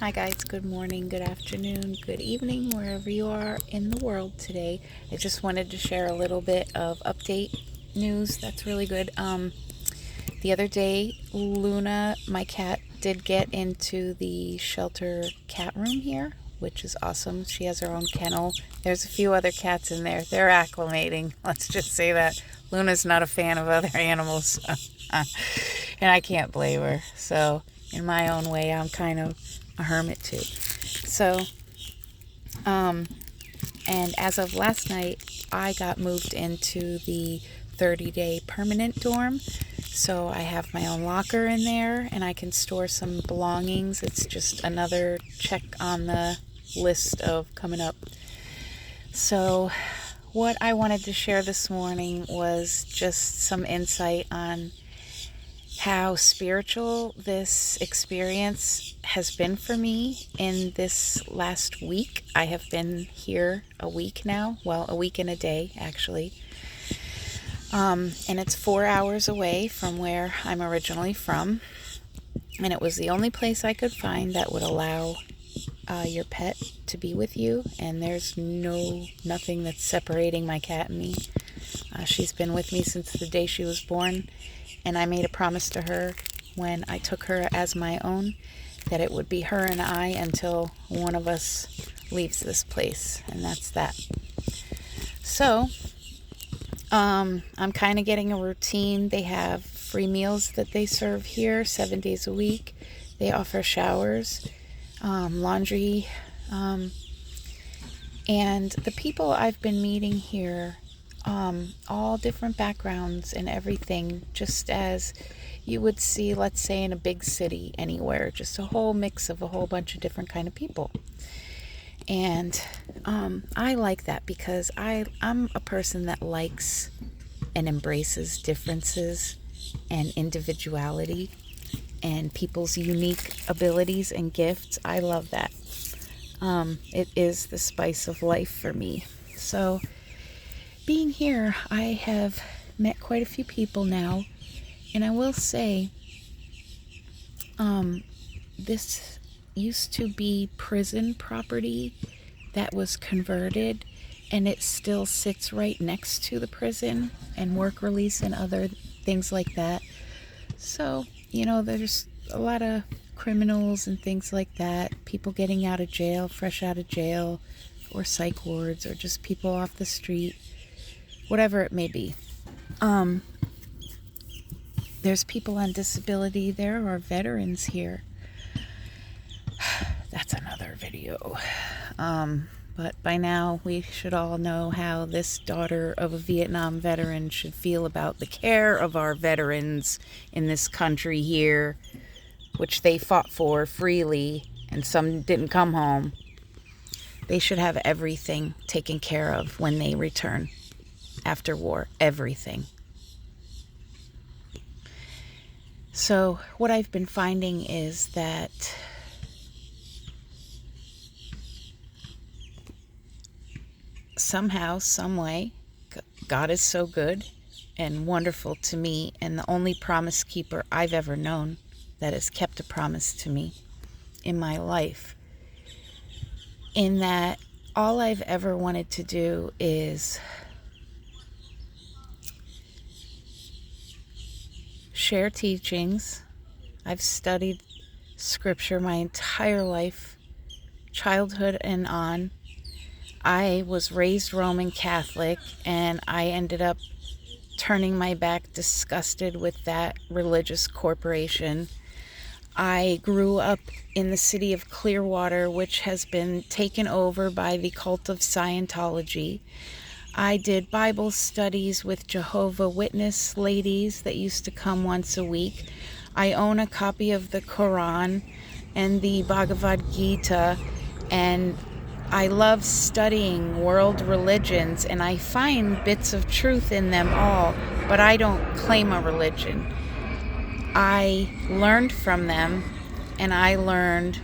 Hi guys, good morning, good afternoon, good evening, wherever you are in the world today. I just wanted to share a little bit of update news that's really good. The other day, Luna, my cat, did get into the shelter cat room here, which is awesome. She has her own kennel. There's a few other cats in there. They're acclimating. Let's just say that. Luna's not a fan of other animals, and I can't blame her. So, in my own way, I'm kind of a hermit too. So, and as of last night, I got moved into the 30-day permanent dorm. So I have my own locker in there and I can store some belongings. It's just another check on the list of coming up. So what I wanted to share this morning was just some insight on how spiritual this experience has been for me in this last week. I have been here a week now. Well, a week and a day, actually. And it's 4 hours away from where I'm originally from. And it was the only place I could find that would allow your pet to be with you. And there's nothing that's separating my cat and me. She's been with me since the day she was born. And I made a promise to her when I took her as my own that it would be her and I until one of us leaves this place. And that's that. So, I'm kind of getting a routine. They have free meals that they serve here 7 days a week. They offer showers, laundry, and the people I've been meeting here, all different backgrounds and everything, just as you would see, let's say, in a big city anywhere, just a whole mix of a whole bunch of different kind of people. And I like that because I'm a person that likes and embraces differences and individuality and people's unique abilities and gifts. I love that. It is the spice of life for me. So being here, I have met quite a few people now. And I will say, this used to be prison property that was converted, and it still sits right next to the prison and work release and other things like that. So, there's a lot of criminals and things like that, people getting out of jail, fresh out of jail, or psych wards, or just people off the street, whatever it may be. There's people on disability. There are veterans here. That's another video. But by now, we should all know how this daughter of a Vietnam veteran should feel about the care of our veterans in this country here, which they fought for freely, and some didn't come home. They should have everything taken care of when they return after war. Everything. So what I've been finding is that somehow, some way, God is so good and wonderful to me, and the only promise keeper I've ever known that has kept a promise to me in my life, in that all I've ever wanted to do is share teachings. I've studied scripture my entire life, childhood and on. I was raised Roman Catholic, and I ended up turning my back disgusted with that religious corporation. I grew up in the city of Clearwater, which has been taken over by the cult of Scientology. I did Bible studies with Jehovah Witness ladies that used to come once a week. I own a copy of the Quran and the Bhagavad Gita, and I love studying world religions, and I find bits of truth in them all, but I don't claim a religion. I learned from them, and I learned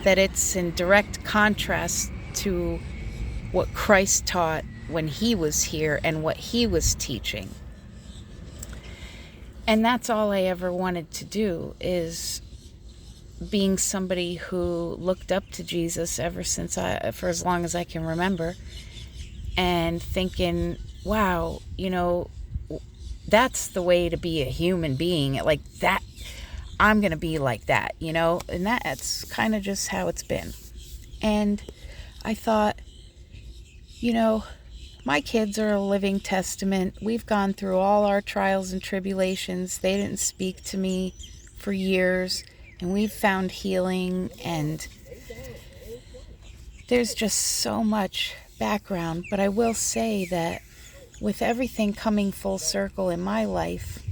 that it's in direct contrast to what Christ taught when he was here and what he was teaching. And that's all I ever wanted to do, is being somebody who looked up to Jesus ever since for as long as I can remember, and thinking, wow, that's the way to be a human being. Like that, I'm going to be like that, and that's kind of just how it's been. And I thought, my kids are a living testament. We've gone through all our trials and tribulations. They didn't speak to me for years, and we've found healing, and there's just so much background. But I will say that with everything coming full circle in my life,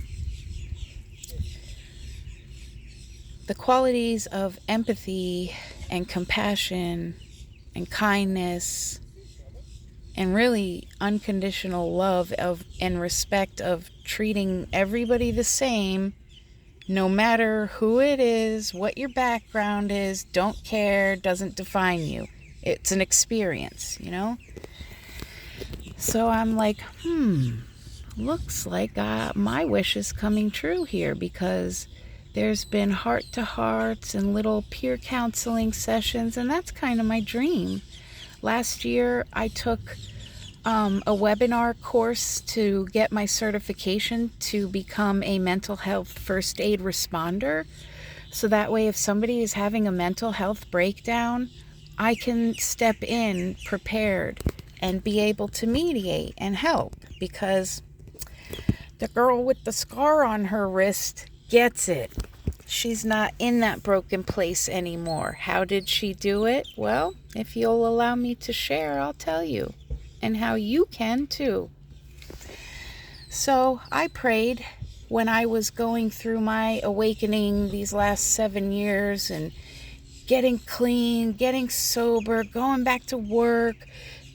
the qualities of empathy and compassion and kindness and really unconditional love and respect of treating everybody the same, no matter who it is, what your background is, don't care, doesn't define you. It's an experience, So I'm like, looks like my wish is coming true here, because there's been heart-to-hearts and little peer counseling sessions, and that's kind of my dream. Last year, I took a webinar course to get my certification to become a mental health first aid responder. So that way, if somebody is having a mental health breakdown, I can step in prepared and be able to mediate and help, because the girl with the scar on her wrist gets it. She's not in that broken place anymore. How did she do it? Well, if you'll allow me to share, I'll tell you, and how you can too. So I prayed when I was going through my awakening these last 7 years and getting clean, getting sober, going back to work,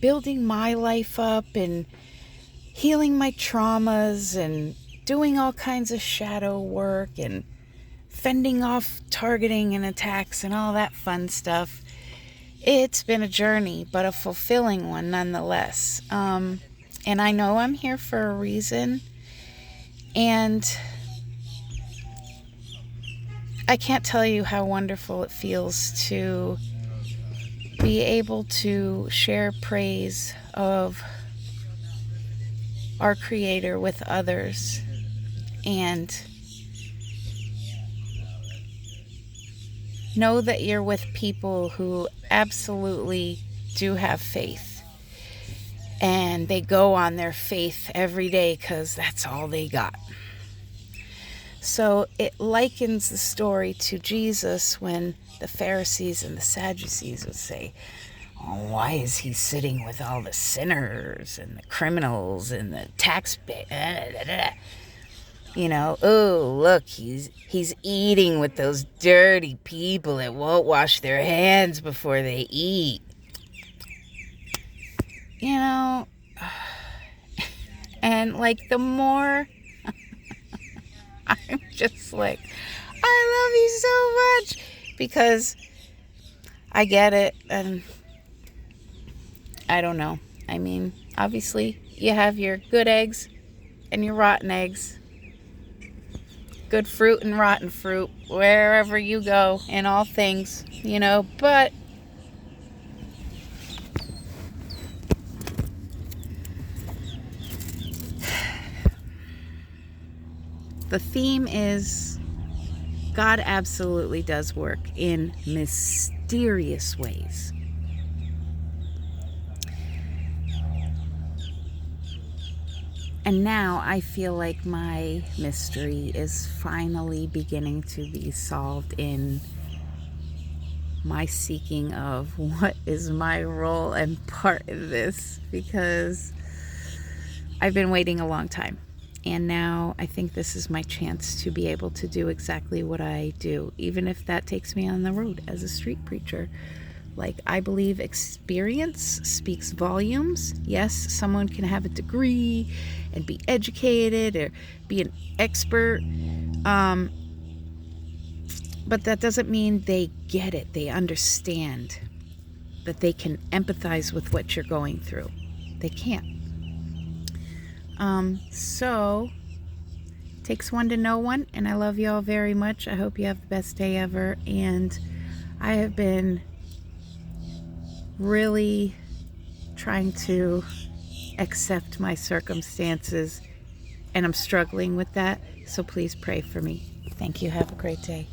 building my life up and healing my traumas and doing all kinds of shadow work and fending off targeting and attacks and all that fun stuff. It's been a journey, but a fulfilling one nonetheless. And I know I'm here for a reason. And I can't tell you how wonderful it feels to be able to share praise of our Creator with others, and know that you're with people who absolutely do have faith, and they go on their faith every day because that's all they got. So it likens the story to Jesus when the Pharisees and the Sadducees would say, oh, why is he sitting with all the sinners and the criminals and the oh, look, he's eating with those dirty people that won't wash their hands before they eat. And like the more I'm just like, I love you so much, because I get it, and I don't know. I mean, obviously, you have your good eggs and your rotten eggs. Good fruit and rotten fruit, wherever you go in all things, but the theme is God absolutely does work in mysterious ways. And now I feel like my mystery is finally beginning to be solved in my seeking of what is my role and part in this, because I've been waiting a long time. And now I think this is my chance to be able to do exactly what I do, even if that takes me on the road as a street preacher. Like, I believe experience speaks volumes. Yes, someone can have a degree and be educated or be an expert, but that doesn't mean they get it. They understand that they can empathize with what you're going through. They can't. So Takes one to know one, and I love you all very much. I hope you have the best day ever, and I have been really trying to accept my circumstances, and I'm struggling with that, so please pray for me. Thank you. Have a great day.